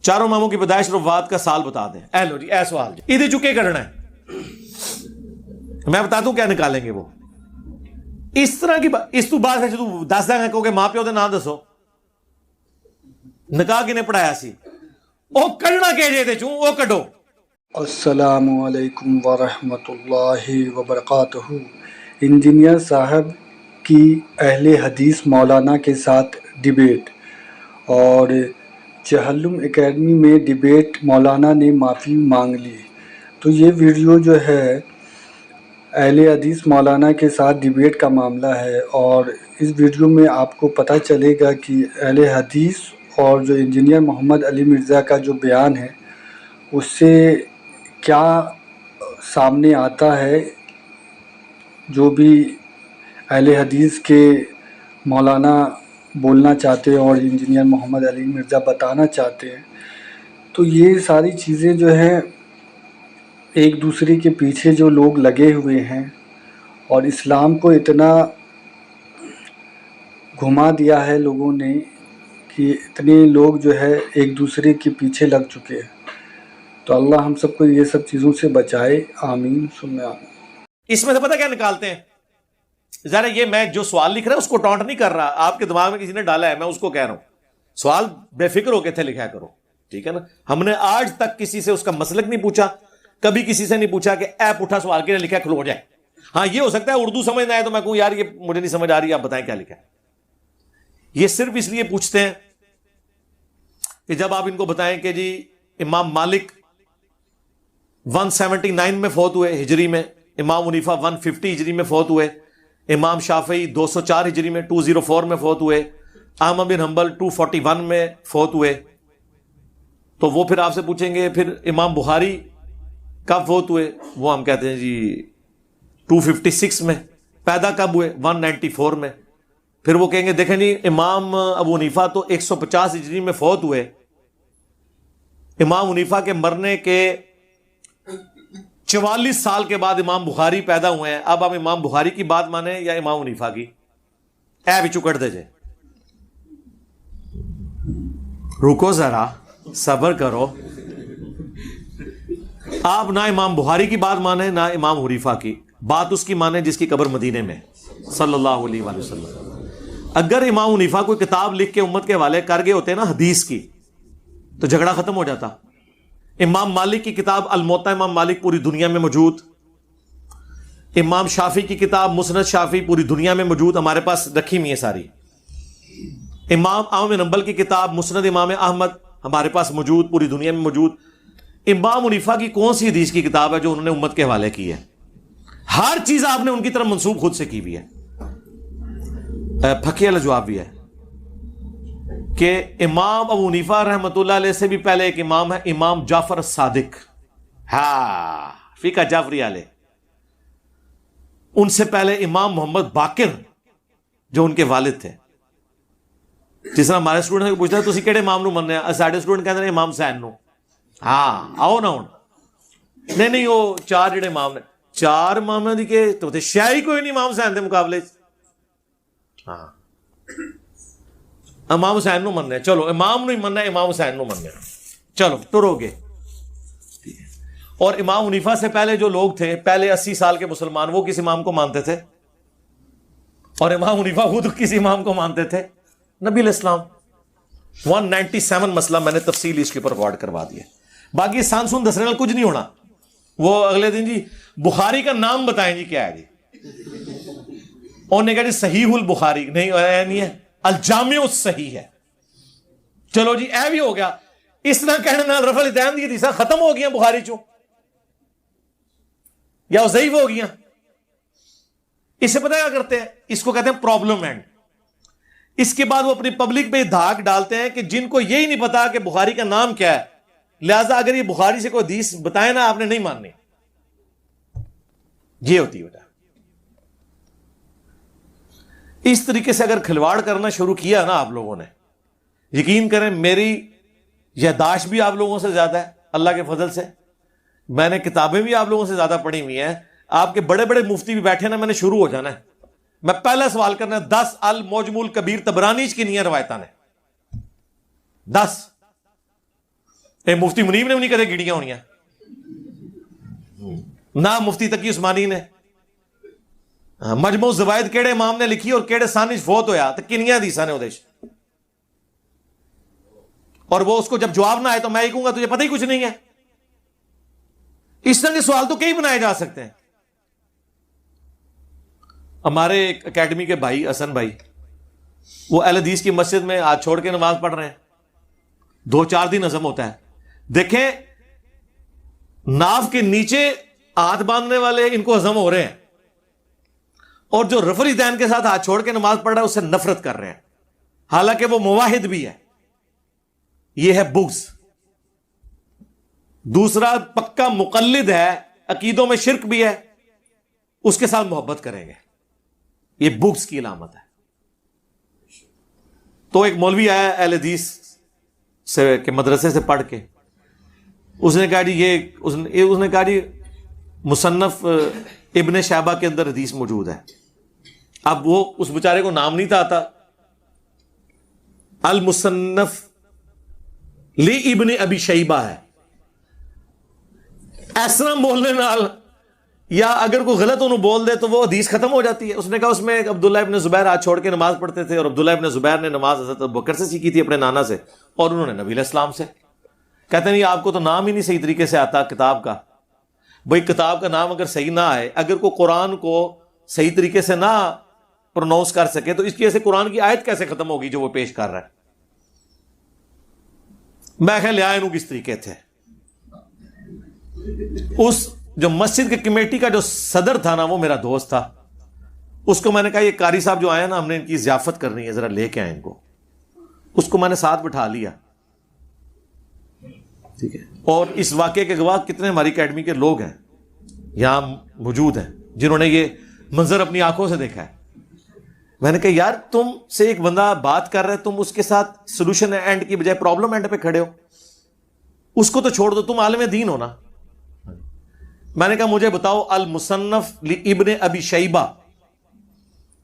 چاروں اماموں کی پیدائش اور وفات کا سال بتا دیں. اے لو جی اے سوال جی ادھر چکے کرنا ہے, میں بتا دوں کیا نکالیں گے وہ. اس طرح کی اس تو بعد ہے تو دس دیں گے کہ ماں پیو دے نام دسو, نکاح کنے پڑھایا سی, او کرنا کہ جے دے چوں او کڈو. السلام علیکم ورحمۃ اللہ وبرکاتہ. انجینئر صاحب کی اہل حدیث مولانا کے ساتھ ڈیبیٹ, اور چہلم اکیڈمی میں ڈیبیٹ مولانا نے معافی مانگ لی. تو یہ ویڈیو جو ہے اہل حدیث مولانا کے ساتھ ڈیبیٹ کا معاملہ ہے, اور اس ویڈیو میں آپ کو پتہ چلے گا کہ اہل حدیث اور جو انجینئر محمد علی مرزا کا جو بیان ہے اس سے کیا سامنے آتا ہے. جو بھی اہل حدیث کے مولانا بولنا چاہتے ہیں اور انجینئر محمد علی مرزا بتانا چاہتے ہیں, تو یہ ساری چیزیں جو ہیں ایک دوسرے کے پیچھے جو لوگ لگے ہوئے ہیں اور اسلام کو اتنا گھما دیا ہے لوگوں نے کہ اتنے لوگ جو ہے ایک دوسرے کے پیچھے لگ چکے ہیں. تو اللہ ہم سب کو یہ سب چیزوں سے بچائے, آمین ثم آمین. اس میں سے پتہ کیا نکالتے ہیں, ذرا یہ میں جو سوال لکھ رہا ہوں اس کو ٹونٹ نہیں کر رہا, آپ کے دماغ میں کسی نے ڈالا ہے, میں اس کو کہہ رہا ہوں سوال بے فکر ہو کے تھے لکھا کرو, ٹھیک ہے نا. ہم نے آج تک کسی سے اس کا مسلک نہیں پوچھا, کبھی کسی سے نہیں پوچھا کہ اے پٹھا سوال کے لیے لکھا کھلو جائے. ہاں یہ ہو سکتا ہے اردو سمجھنا ہے تو میں کہوں یار یہ مجھے نہیں سمجھ آ رہی, آپ بتائیں کیا لکھا ہے. یہ صرف اس لیے پوچھتے ہیں کہ جب آپ ان کو بتائیں کہ جی امام مالک 179 میں فوت ہوئے ہجری میں, امام حنیفہ 150 ہجری میں فوت ہوئے, امام شافعی 204 ہجری میں 204 میں فوت ہوئے, احمد بن حنبل 241 میں فوت ہوئے, تو وہ پھر آپ سے پوچھیں گے پھر امام بخاری کب فوت ہوئے, وہ ہم کہتے ہیں جی 256 میں. پیدا کب ہوئے 194 میں. پھر وہ کہیں گے دیکھیں جی امام ابو حنیفہ تو 150 ہجری میں فوت ہوئے, امام حنیفہ کے مرنے کے 44 سال کے بعد امام بخاری پیدا ہوئے ہیں. اب آپ امام بخاری کی بات مانیں یا امام حنیفہ کی, اے بھی چکڑ دے جے, رکو ذرا صبر کرو. آپ نہ امام بخاری کی بات مانیں نہ امام حنیفہ کی, بات اس کی مانیں جس کی قبر مدینے میں صلی اللہ علیہ وآلہ وسلم. اگر امام حنیفہ کوئی کتاب لکھ کے امت کے حوالے کر گئے ہوتے نا حدیث کی تو جھگڑا ختم ہو جاتا. امام مالک کی کتاب الموطا امام مالک پوری دنیا میں موجود, امام شافعی کی کتاب مسند شافعی پوری دنیا میں موجود, ہمارے پاس رکھی ہوئی ہے ساری. امام احمد بن حنبل کی کتاب مسند امام احمد ہمارے پاس موجود, پوری دنیا میں موجود. امام حنیفہ کی کون سی حدیث کی کتاب ہے جو انہوں نے امت کے حوالے کی ہے؟ ہر چیز آپ نے ان کی طرف منسوب خود سے کی ہوئی ہے. پھکے والا جواب بھی ہے کہ امام ابو حنیفہ رحمۃ اللہ علیہ سے بھی پہلے ایک امام ہے, امام جعفر الصادق, ہاں فقہ جعفری والے. ان سے پہلے امام محمد باقر جو ان کے والد تھے. جس طرح ہمارے اسٹوڈنٹ پوچھتا ہے تسی کہڑے امام نو مننے ہیں, ساڈے اسٹوڈنٹ کہتے ہیں امام حسین نو. ہاں آؤ نہ ہوں, نہیں وہ چار جڑے امام نے, چار امام دی کہ تو شاہی کوئی نہیں امام حسین دے مقابلے. ہاں امام حسین نو مننے, چلو امام نو ہی مننا, امام حسین نو مننے, چلو ٹرو گے. اور امام حنیفہ سے پہلے جو لوگ تھے, پہلے 80 سال کے مسلمان, وہ کس امام کو مانتے تھے؟ اور امام حنیفہ خود کس امام کو مانتے تھے؟ نبی علیہ السلام. 197 مسئلہ میں نے تفصیل اس کے اوپر ریکارڈ کروا دیا. باقی سانسون دسنے والا کچھ نہیں ہونا. وہ اگلے دن جی بخاری کا نام بتائیں جی کیا ہے جی, اور نے کہا جی صحیح البخاری, نہیں ہے الجامع الصحیح ہے. چلو جی اے بھی ہو گیا. اس طرح کہنے نال رفع الیدین دی حدیثاں ختم ہو گیا بخاری چوں, یا وہ ضعیف ہو گیا. اس سے پتہ کیا کرتے ہیں, اس کو کہتے ہیں پرابلم اینڈ. اس کے بعد وہ اپنی پبلک پہ دھاک ڈالتے ہیں کہ جن کو یہی نہیں پتا کہ بخاری کا نام کیا ہے, لہذا اگر یہ بخاری سے کوئی حدیث بتائے نا آپ نے نہیں ماننی. یہ ہوتی ہے وجہ. اس طریقے سے اگر کھلواڑ کرنا شروع کیا نا آپ لوگوں نے, یقین کریں میری یادداشت بھی آپ لوگوں سے زیادہ ہے اللہ کے فضل سے, میں نے کتابیں بھی آپ لوگوں سے زیادہ پڑھی ہوئی ہیں. آپ کے بڑے بڑے مفتی بھی بیٹھے نا, میں نے شروع ہو جانا ہے. میں پہلا سوال کرنا ہے 10 المعجم الکبیر طبرانی کی نہیں ہے روایتاں نے 10, مفتی منیب نے بھی نہیں کدے گیڑیاں ہونی نہ مفتی تقی عثمانی نے. مجموع زوائد کیڑے امام نے لکھی اور کیڑے سان فوت ہویا تو کنیاں حدیثاں نے ادیش, اور وہ اس کو جب جواب نہ آئے تو میں یہ کہوں گا تجھے پتہ ہی کچھ نہیں ہے. اس طرح کے سوال تو کئی بنائے جا سکتے ہیں. ہمارے ایک اکیڈمی کے بھائی حسن بھائی, وہ اہل حدیث کی مسجد میں ہاتھ چھوڑ کے نماز پڑھ رہے ہیں, 2-4 دن ہضم ہوتا ہے. دیکھیں ناف کے نیچے ہاتھ باندھنے والے ان کو ہضم ہو رہے ہیں, اور جو رفری دین کے ساتھ ہاتھ چھوڑ کے نماز پڑھ رہا ہے اس سے نفرت کر رہے ہیں, حالانکہ وہ موحد بھی ہے. یہ ہے بغض. دوسرا پکا مقلد ہے, عقیدوں میں شرک بھی ہے, اس کے ساتھ محبت کریں گے, یہ بغض کی علامت ہے. تو ایک مولوی آیا اہل حدیث سے کہ مدرسے سے پڑھ کے, اس نے کہا جی اس نے کہا جی مصنف ابن شہبہ کے اندر حدیث موجود ہے. اب وہ اس بیچارے کو نام نہیں تھا آتا, المصنف لی ابن ابی شیبہ ہے. اس طرح بولنے نال یا اگر کوئی غلط انہوں بول دے تو وہ حدیث ختم ہو جاتی ہے. اس نے کہا اس میں عبداللہ ابن زبیر ہاتھ چھوڑ کے نماز پڑھتے تھے, اور عبداللہ ابن زبیر نے نماز حضرت ابوبکر سے سیکھی تھی اپنے نانا سے, اور انہوں نے نبی علیہ السلام سے. کہتے ہیں نہیں آپ کو تو نام ہی نہیں صحیح طریقے سے آتا کتاب کا. بھئی کتاب کا نام اگر صحیح نہ آئے, اگر کوئی قرآن کو صحیح طریقے سے نہ پروناؤنس کر سکے تو اس کی وجہ سے قرآن کی آیت کیسے ختم ہوگی جو وہ پیش کر رہا ہے. میں خیال لیا انہوں کس طریقے تھے. اس جو مسجد کے کمیٹی کا جو صدر تھا نا, وہ میرا دوست تھا. اس کو میں نے کہا یہ قاری صاحب جو آئے نا, ہم نے ان کی ضیافت کرنی ہے, ذرا لے کے آئے ان کو. اس کو میں نے ساتھ بٹھا لیا, ٹھیک ہے. اور اس واقعے کے گواہ کتنے ہماری اکیڈمی کے لوگ ہیں یہاں موجود ہیں جنہوں نے یہ منظر اپنی آنکھوں سے دیکھا ہے. میں نے کہا یار تم سے ایک بندہ بات کر رہے, تم اس کے ساتھ سولوشن اینڈ کی بجائے پرابلم اینڈ پہ کھڑے ہو. اس کو تو چھوڑ دو, تم عالم دین ہو نا. میں نے کہا مجھے بتاؤ المصنف ابن ابی شیبہ,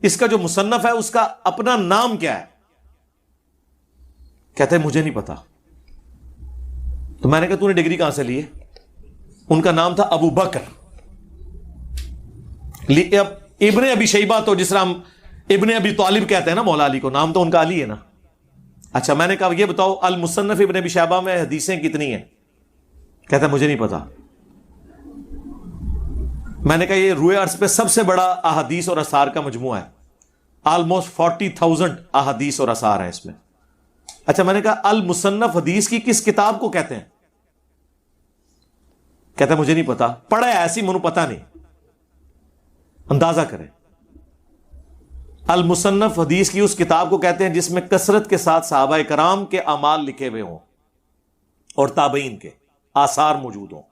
اس کا جو مصنف ہے اس کا اپنا نام کیا ہے؟ کہتے ہیں مجھے نہیں پتا. تو میں نے کہا تو نے ڈگری کہاں سے لی ہے؟ ان کا نام تھا ابو بکر. ابن ابی شیبہ تو جس طرح ہم ابن ابی طالب کہتے ہیں نا مولا علی کو, نام تو ان کا علی ہے نا. اچھا میں نے کہا یہ بتاؤ المصنف ابن ابی شیبہ میں حدیثیں کتنی ہیں؟ کہتا ہے مجھے نہیں پتا. میں نے کہا یہ روئے عرض پہ سب سے بڑا احادیث اور اثار کا مجموعہ ہے, آلموسٹ 40,000 احادیث اور اثار ہیں اس میں. اچھا میں نے کہا المصنف حدیث کی کس کتاب کو کہتے ہیں؟ کہتا ہے مجھے نہیں پتا, پڑھا ہے ایسی منو پتا نہیں. اندازہ کریں, المصنف حدیث کی اس کتاب کو کہتے ہیں جس میں کثرت کے ساتھ صحابہ کرام کے اعمال لکھے ہوئے ہوں اور تابعین کے آثار موجود ہوں.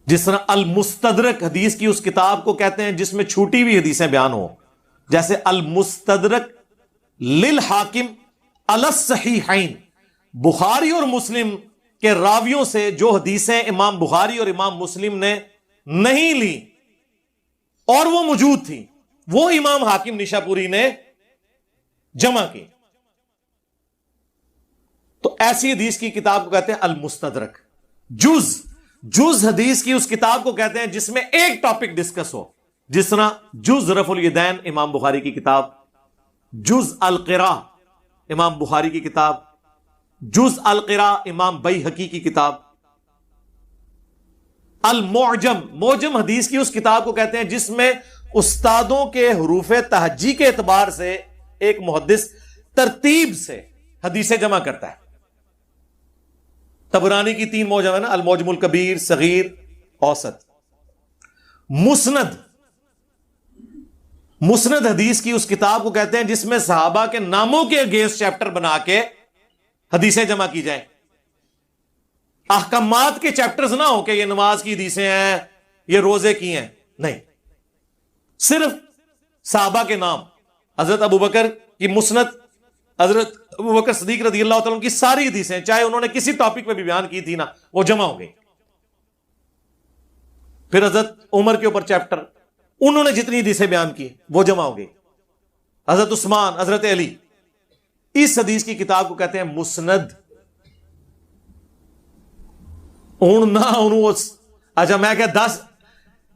جس طرح المستدرک حدیث کی اس کتاب کو کہتے ہیں جس میں چھوٹی ہوئی حدیثیں بیان ہوں, جیسے المستدرک للحاکم علی الصحیحین, بخاری اور مسلم کے راویوں سے جو حدیثیں امام بخاری اور امام مسلم نے نہیں لی اور وہ موجود تھی, وہ امام حاکم نشاپوری نے جمع کی. تو ایسی حدیث کی کتاب کو کہتے ہیں المستدرک. جز حدیث کی اس کتاب کو کہتے ہیں جس میں ایک ٹاپک ڈسکس ہو, جس طرح جز رفع الیدین امام بخاری کی کتاب, جز القراء امام بخاری کی کتاب, جز القراء امام بیہقی کی کتاب. موجم حدیث کی اس کتاب کو کہتے ہیں جس میں استادوں کے حروف تہجی کے اعتبار سے ایک محدث ترتیب سے حدیثیں جمع کرتا ہے. طبرانی کی 3 موجم ہے نا, الموجم الکبیر, صغیر, اوسط. مسند حدیث کی اس کتاب کو کہتے ہیں جس میں صحابہ کے ناموں کے اگینسٹ چیپٹر بنا کے حدیثیں جمع کی جائیں. احکامات کے چیپٹرز نہ ہو کہ یہ نماز کی حدیثیں ہیں, یہ روزے کی ہیں, نہیں, صرف صحابہ کے نام. حضرت ابوبکر کی مسند, حضرت ابوبکر صدیق رضی اللہ تعالیٰ کی ساری حدیثیں, چاہے انہوں نے کسی ٹاپک پہ بھی بیان کی تھی نا, وہ جمع ہو گئی. پھر حضرت عمر کے اوپر چیپٹر, انہوں نے جتنی حدیثیں بیان کی وہ جمع ہو گئی. حضرت عثمان, حضرت علی. اس حدیث کی کتاب کو کہتے ہیں مسند. ہوں نہ انہوں اچھا میں کہ 10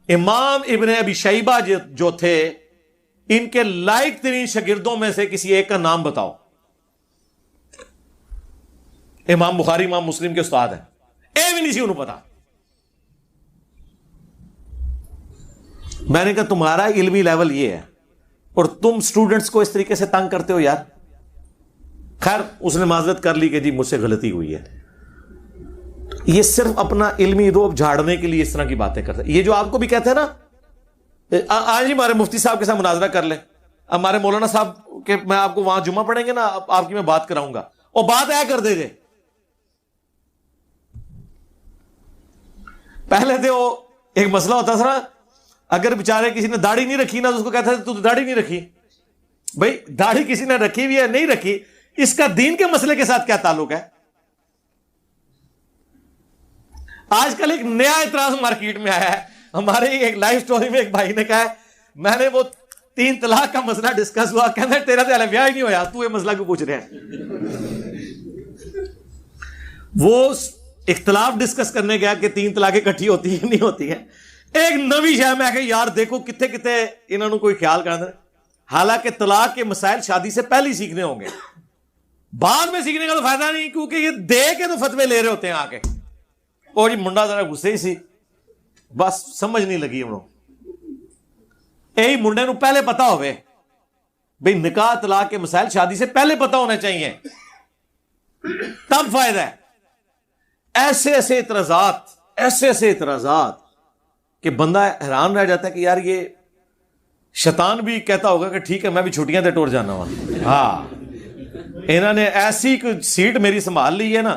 امام ابن ابی شیبہ جو تھے ان کے لائق ترین شاگردوں میں سے کسی ایک کا نام بتاؤ. امام بخاری امام مسلم کے استاد ہیں, اے بھی نہیں سی انہوں پتا. میں نے کہا تمہارا علمی لیول یہ ہے اور تم سٹوڈنٹس کو اس طریقے سے تنگ کرتے ہو یار. خیر اس نے معذرت کر لی کہ جی مجھ سے غلطی ہوئی ہے. یہ صرف اپنا علمی روب جھاڑنے کے لیے اس طرح کی باتیں کرتا ہے. یہ جو آپ کو بھی کہتے ہیں نا آج ہی ہمارے مفتی صاحب کے ساتھ مناظرہ کر لیں, ہمارے مولانا صاحب کے میں آپ کو وہاں جمعہ پڑھیں گے نا, آپ کی میں بات کراؤں گا اور بات اے کر دے گے. پہلے تھے وہ ایک مسئلہ ہوتا تھا نا, اگر بیچارے کسی نے داڑھی نہیں رکھی نا تو اس کو کہتا ہے تو داڑھی نہیں رکھی. بھائی داڑھی کسی نے رکھی بھی ہے نہیں رکھی, اس کا دین کے مسئلے کے ساتھ کیا تعلق ہے؟ آج کل ایک نیا اعتراض مارکیٹ میں آیا ہے. ہمارے ایک لائف سٹوری میں ایک بھائی نے کہا ہے میں نے وہ 3 طلاق کا مسئلہ ڈسکس ہوا, کہنا تیرا تو بیاہ ہی نہیں ہوا, تو یہ مسئلہ کیوں پوچھ رہے ہیں؟ وہ اختلاف ڈسکس کرنے گیا کہ 3 طلاقیں اکٹھی ہوتی ہیں نہیں ہوتی ہیں. ایک نوی شے میں کہ یار دیکھو کتے کتے انہوں نے کوئی خیال کرنا. حالانکہ طلاق کے مسائل شادی سے پہلے سیکھنے ہوں گے, بعد میں سیکھنے کا تو فائدہ نہیں, کیونکہ یہ دے کے تو فتوے لے رہے ہوتے ہیں آ کے. اور جی منڈا ذرا غصے ہی سی, بس سمجھ نہیں لگی انہوں. یہی منڈے نو پہلے پتا ہوئے بھئی نکاح طلاق کے مسائل شادی سے پہلے پتا ہونے چاہیے, تب فائدہ ہے. ایسے ایسے اعتراضات کہ بندہ حیران رہ جاتا ہے کہ یار یہ شیطان بھی کہتا ہوگا کہ ٹھیک ہے میں بھی چھٹیاں تے ٹور جانا ہوا. ہاں انہوں نے ایسی کوئی سیٹ میری سنبھال لی ہے نا